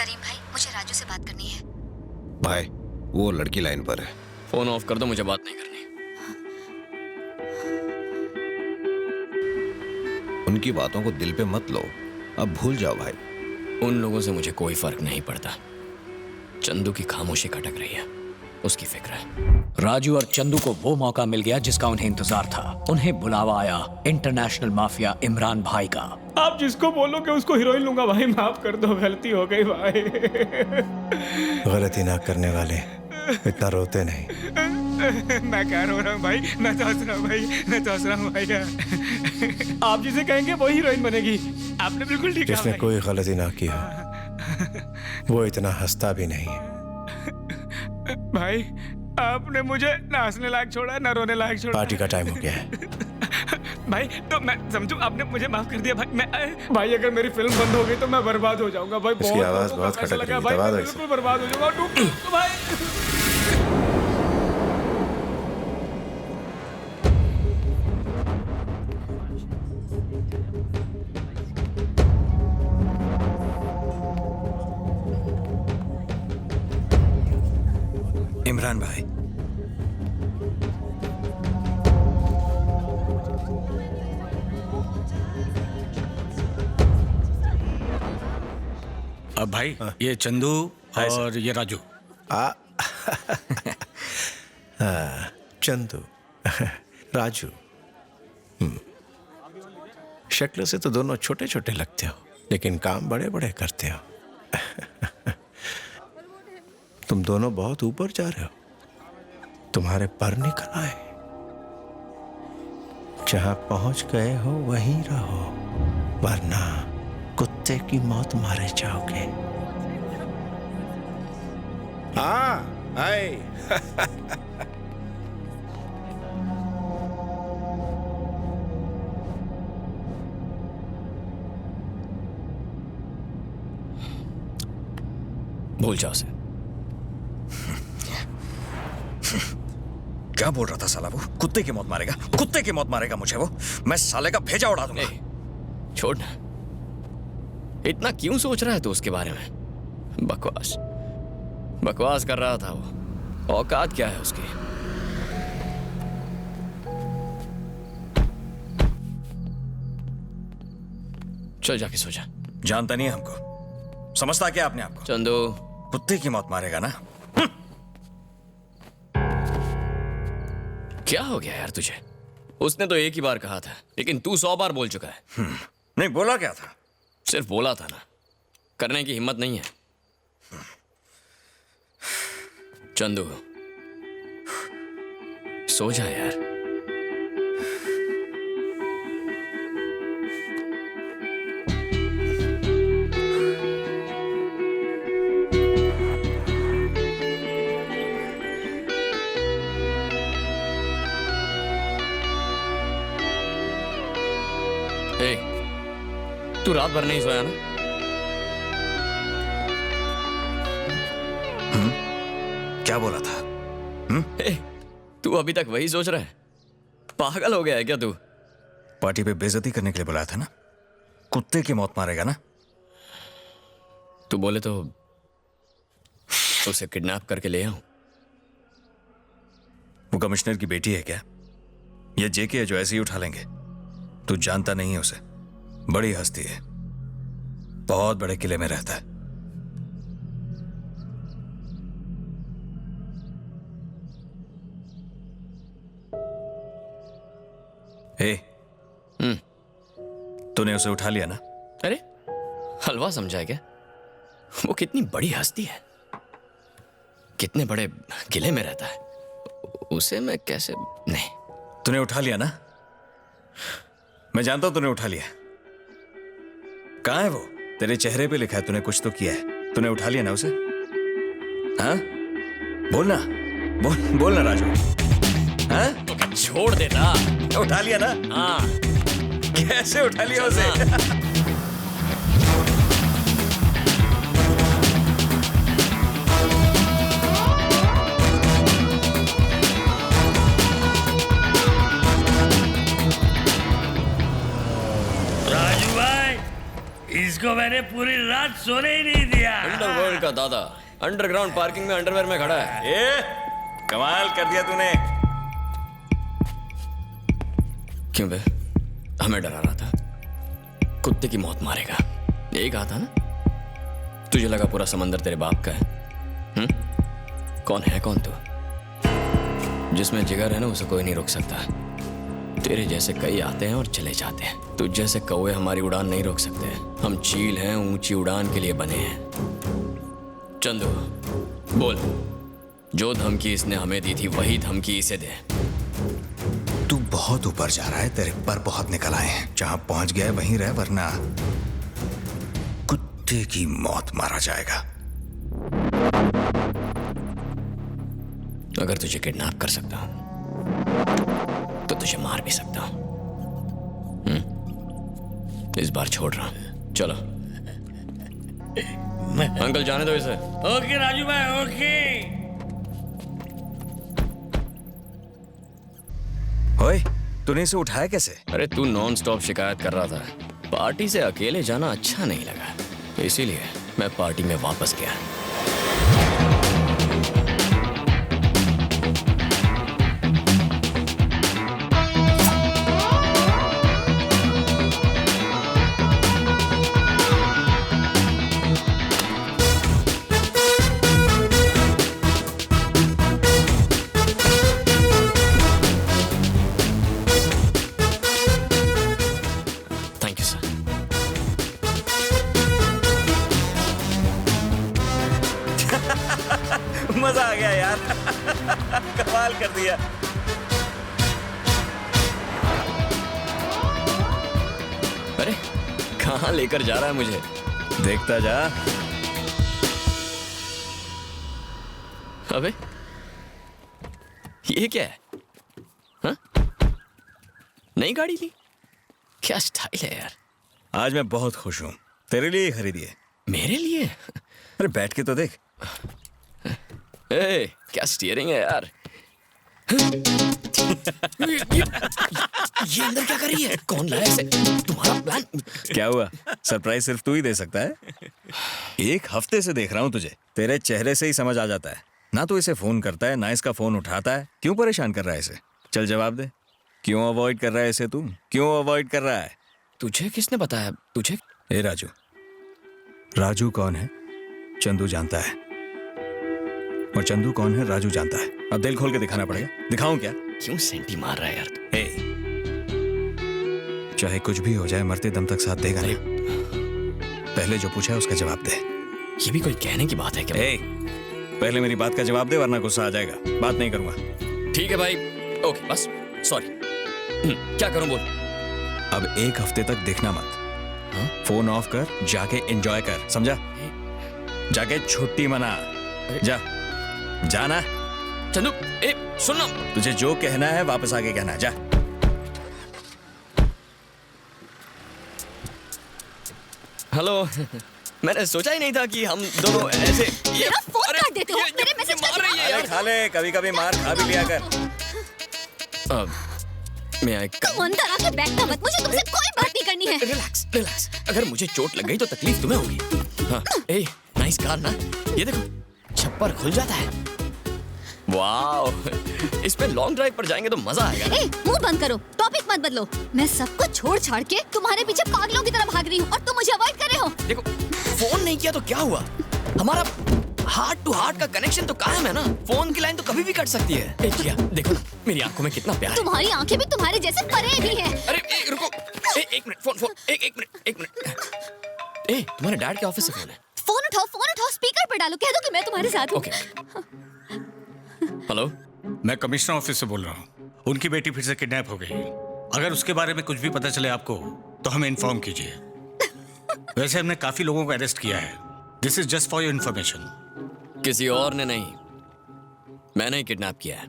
करीम भाई, मुझे राजू से बात करनी है। भाई वो लड़की लाइन पर है। फोन ऑफ कर दो, मुझे बात नहीं करनी। उनकी बातों को दिल पे मत लो, अब भूल जाओ भाई। उन लोगों से मुझे कोई फर्क नहीं पड़ता। चंदू की खामोशी खटक रही है, उसकी फिक्र है। राजू और चंदू को वो मौका मिल गया जिसका उन्हें इंतजार था। उन्हें बुलावा आया इंटरनेशनल माफिया इमरान भाई का। आप जिसको बोलो कि उसको हीरोइन लूंगा भाई, माफ कर दो, गलती हो गई भाई। गलती ना करने वाले इतना रोते नहीं। मैं क्या रो रहा हूँ भाई, मैं तो हंस रहा हूँ भाई, मैं तो हंस रहा हूँ भाई। आप जिसे कहेंगे वो हीरोइन बनेगी। आपने बिल्कुल ठीक कहा। जिसने कोई गलती ना की हो वो इतना हंसता भी नहीं है। भाई आपने मुझे ना हंसने लायक छोड़ा ना रोने लायक छोड़ा। पार्टी का टाइम हो गया है। भाई तो मैं समझू आपने मुझे माफ कर दिया भाई। मैं भाई अगर मेरी फिल्म बंद हो गई तो मैं बर्बाद हो जाऊंगा भाई। इसकी आवाज बहुत खटक रही है, दबा दो इसे। बिल्कुल बर्बाद हो जाऊंगा तो भाई। इमरान भाई, अब भाई ये चंदू और ये राजू। चंदू राजू, शक्ल से तो दोनों छोटे छोटे लगते हो, लेकिन काम बड़े बड़े करते हो। तुम दोनों बहुत ऊपर जा रहे हो, तुम्हारे पर निकल आए। जहां पहुंच गए हो वहीं रहो, वरना कुत्ते की मौत मारे जाओगे। हाँ आए। भूल जाओ उसे। क्या बोल रहा था साला वो? कुत्ते की मौत मारेगा, कुत्ते की मौत मारेगा मुझे वो। मैं साले का भेजा उड़ा दूंगा। छोड़ ना, इतना क्यों सोच रहा है तू उसके बारे में? बकवास बकवास कर रहा था वो। औकात क्या है उसकी? चल जाके सो जा। जानता नहीं है हमको, समझता क्या अपने आपको? चंदू, कुत्ते की मौत मारेगा ना? क्या हो गया यार तुझे? उसने तो एक ही बार कहा था, लेकिन तू 100 बार बोल चुका है। नहीं बोला क्या था? सिर्फ बोला था ना, करने की हिम्मत नहीं है। चंदू सो जा यार। तू रात भर नहीं सोया ना? क्या बोला था? तू अभी तक वही सोच रहा है? पागल हो गया है क्या तू? पार्टी पे बेइज्जती करने के लिए बुलाया था ना? कुत्ते की मौत मारेगा ना? तू बोले तो उसे किडनैप करके ले आऊं। वो कमिश्नर की बेटी है क्या? ये जेके है जो ऐसे ही उठा लेंगे? तू जानता नहीं है उसे, बड़ी हस्ती है, बहुत बड़े किले में रहता है। तूने उसे उठा लिया ना? अरे हलवा समझा है क्या? वो कितनी बड़ी हस्ती है, कितने बड़े किले में रहता है, उसे मैं कैसे? नहीं। तूने उठा लिया ना? मैं जानता हूं तूने उठा लिया। कहां है वो? तेरे चेहरे पे लिखा है तूने कुछ तो किया है। तूने उठा लिया ना उसे? हाँ बोलना, बोलना राजू। हाँ छोड़ देता। उठा लिया ना? हाँ। कैसे उठा लिया उसे? इसको मैंने पूरी रात सोने ही नहीं दिया। अंडरवर्ल्ड का दादा अंडरग्राउंड पार्किंग में अंडरवेयर में खड़ा है। ए, कमाल कर दिया तूने। क्यों बे? हमें डरा रहा था, कुत्ते की मौत मारेगा, यही कहा था ना? तुझे लगा पूरा समंदर तेरे बाप का है? कौन है कौन तू? जिसमें जिगर है ना उसे कोई नहीं रोक सकता। तेरे जैसे कई आते हैं और चले जाते हैं, तुझ जैसे कौवे हमारी उड़ान नहीं रोक सकते। हम चील हैं, ऊंची उड़ान के लिए बने हैं। चंदू बोल, जो धमकी इसने हमें दी थी वही धमकी इसे दे। तू बहुत ऊपर जा रहा है, तेरे पर बहुत निकल आए हैं। जहां पहुंच गया वहीं रह, वरना कुत्ते की मौत मारा जाएगा। अगर तुझे किडनैप कर सकता हूं तो तुझे मार भी सकता हूं। इस बार छोड़ रहा हूं, चलो। अंकल जाने दो इसे। ओके राजू भाई, ओके। ओए, तूने इसे उठाया कैसे? अरे तू नॉन स्टॉप शिकायत कर रहा था, पार्टी से अकेले जाना अच्छा नहीं लगा, इसीलिए मैं पार्टी में वापस गया। Thank you sir. मजा आ गया यार। कमाल कर दिया। अरे कहाँ लेकर जा रहा है मुझे? देखता जा। अबे ये क्या है? हाँ? नई गाड़ी ली? क्या स्टाइल है यार। आज मैं बहुत खुश हूँ, तेरे लिए ही खरीदी है। मेरे लिए? अरे बैठ के तो देख। ए, क्या स्टीयरिंग है यार। ये अंदर क्या कर रही है? कौन लाया इसे? तुम्हारा प्लान? क्या हुआ, सरप्राइज सिर्फ तू ही दे सकता है? एक हफ्ते से देख रहा हूँ तुझे, तेरे चेहरे से ही समझ आ जाता है। ना तो इसे फोन करता है, ना इसका फोन उठाता है। क्यों परेशान कर रहा है इसे? चल जवाब दे, क्यों अवॉइड कर रहा है इसे? तू क्यों अवॉइड कर रहा है? तुझे किसने बताया? तुझे? ए राजू, राजू कौन है चंदू जानता है, और चंदू कौन है राजू जानता है। अब दिल खोल के दिखाना पड़ेगा। दिखाऊं क्या? क्यों सेंटी मार रहा है यार तू? हे, चाहे कुछ भी हो जाए, मरते दम तक साथ देगा ना? पहले जो पूछा है उसका जवाब दे। ये भी कोई कहने की बात है क्या? हे, पहले मेरी बात का जवाब दे, वरना गुस्सा आ जाएगा। बात नहीं करूंगा। ठीक है भाई, ओके बस सॉरी। क्या करूं बोल? अब एक हफ्ते तक देखना मत। हाँ? फोन ऑफ कर, जाके एंजॉय कर, समझा? जाके छुट्टी मना। जा, जाना। चंदू ए सुन ना, तुझे जो कहना है वापस आके कहना, जा। हेलो। मैंने सोचा ही नहीं था कि हम दोनों ऐसे मेरा फोन काट देते हो, मेरे मैसेज का जवाब। अरे खा ले, कभी कभी मार खा भी लिया कर। अब मैं तुम अंदर आके बैठना मत, मुझे तुमसे कोई बात नहीं करनी है। Relax relax. अगर मुझे चोट लग गई तो तकलीफ तुम्हें होगी। हाँ, ए नाइस कार ना, ये देखो छप्पर खुल जाता है। वाओ, इस पे लॉन्ग ड्राइव पर जाएंगे तो मजा आएगा। ए, मुंह बंद करो, टॉपिक मत बदलो। मैं सब कुछ छोड़ छाड़ के तुम्हारे पीछे पागलों की तरह भाग रही हूँ और तुम मुझे अवॉइड कर रहे हो। देखो फोन नहीं किया तो क्या हुआ, हमारा हार्ट टू हार्ट का कनेक्शन तो कायम है ना। फोन की लाइन तो कभी भी कट सकती है। ए जिया, देखो ना मेरी आंखों में कितना प्यार है। तुम्हारी आंखें भी तुम्हारे जैसे परे भी हैं। अरे रुको, एक मिनट, फोन एक मिनट। ए तुम्हारे डैड के ऑफिस से फोन है। फोन उठाओ, स्पीकर पे डालो, कह दो कि मैं तुम्हारे साथ हूँ। ओके। हेलो, मैं कमिश्नर ऑफिस से बोल रहा हूँ। उनकी बेटी फिर से किडनैप हो गई। अगर उसके बारे में कुछ भी पता चले आपको तो हमें इन्फॉर्म कीजिए। वैसे हमने काफी लोगों को अरेस्ट किया है। This is just for your information. किसी और ने नहीं, मैंने ही किडनैप किया है।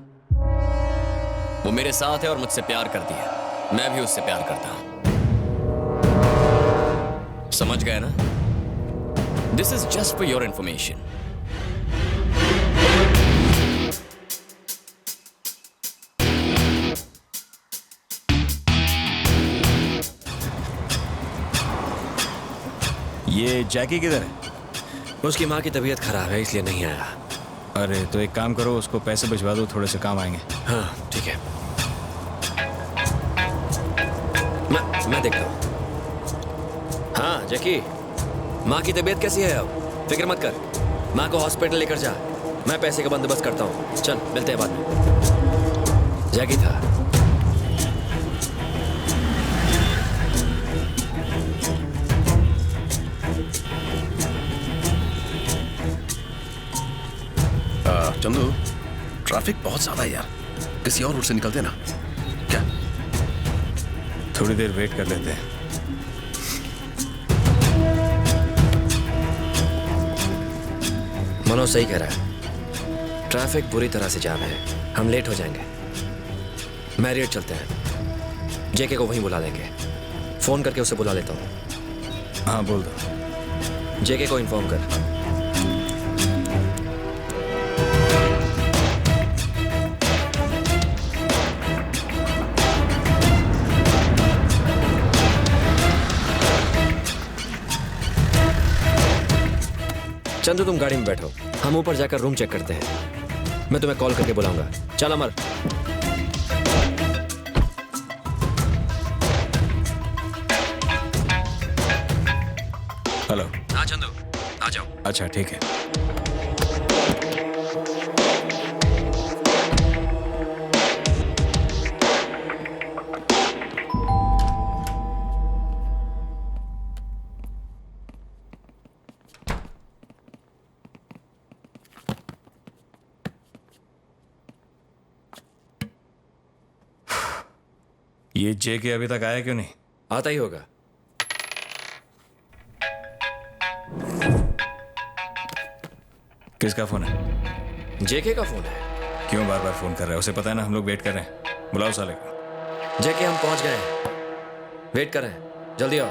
वो मेरे साथ है और मुझसे प्यार करती है, मैं भी उससे प्यार करता हूं। समझ गए ना? This is just for your information. ये जैकी किधर है? उसकी माँ की तबीयत खराब है इसलिए नहीं आया। अरे तो एक काम करो, उसको पैसे भिजवा दो, थोड़े से काम आएंगे। हाँ ठीक है, मैं देखता हूँ। हाँ जैकी, माँ की तबीयत कैसी है अब? फिक्र मत कर, माँ को हॉस्पिटल लेकर जा, मैं पैसे का बंदोबस्त करता हूँ। चल मिलते हैं बाद में। जैकी था। चंदू, ट्रैफिक बहुत ज्यादा है यार, किसी और रूट से निकलते ना क्या? थोड़ी देर वेट कर लेते हैं। मनोज सही कह रहा है, ट्रैफिक बुरी तरह से जाम है, हम लेट हो जाएंगे। मैरियट चलते हैं, जेके को वहीं बुला लेंगे। फोन करके उसे बुला लेता हूँ। हाँ बोल दो। जेके को इन्फॉर्म कर। चंदू तुम गाड़ी में बैठो, हम ऊपर जाकर रूम चेक करते हैं। मैं तुम्हें कॉल करके बुलाऊंगा। चल अमर। हेलो। हाँ चंदू, आ जाओ। अच्छा ठीक है। ये जेके अभी तक आया क्यों नहीं? आता ही होगा। किसका फोन है? जेके का फोन है। क्यों बार बार फोन कर रहा है? उसे पता है ना हम लोग वेट कर रहे हैं। बुलाओ साले को। जेके हम पहुंच गए हैं, वेट कर रहे हैं, जल्दी आओ।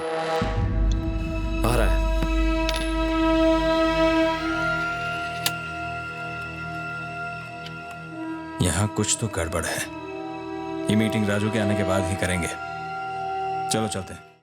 आ रहा है। यहां कुछ तो गड़बड़ है। ये मीटिंग राजू के आने के बाद ही करेंगे। चलो चलते हैं।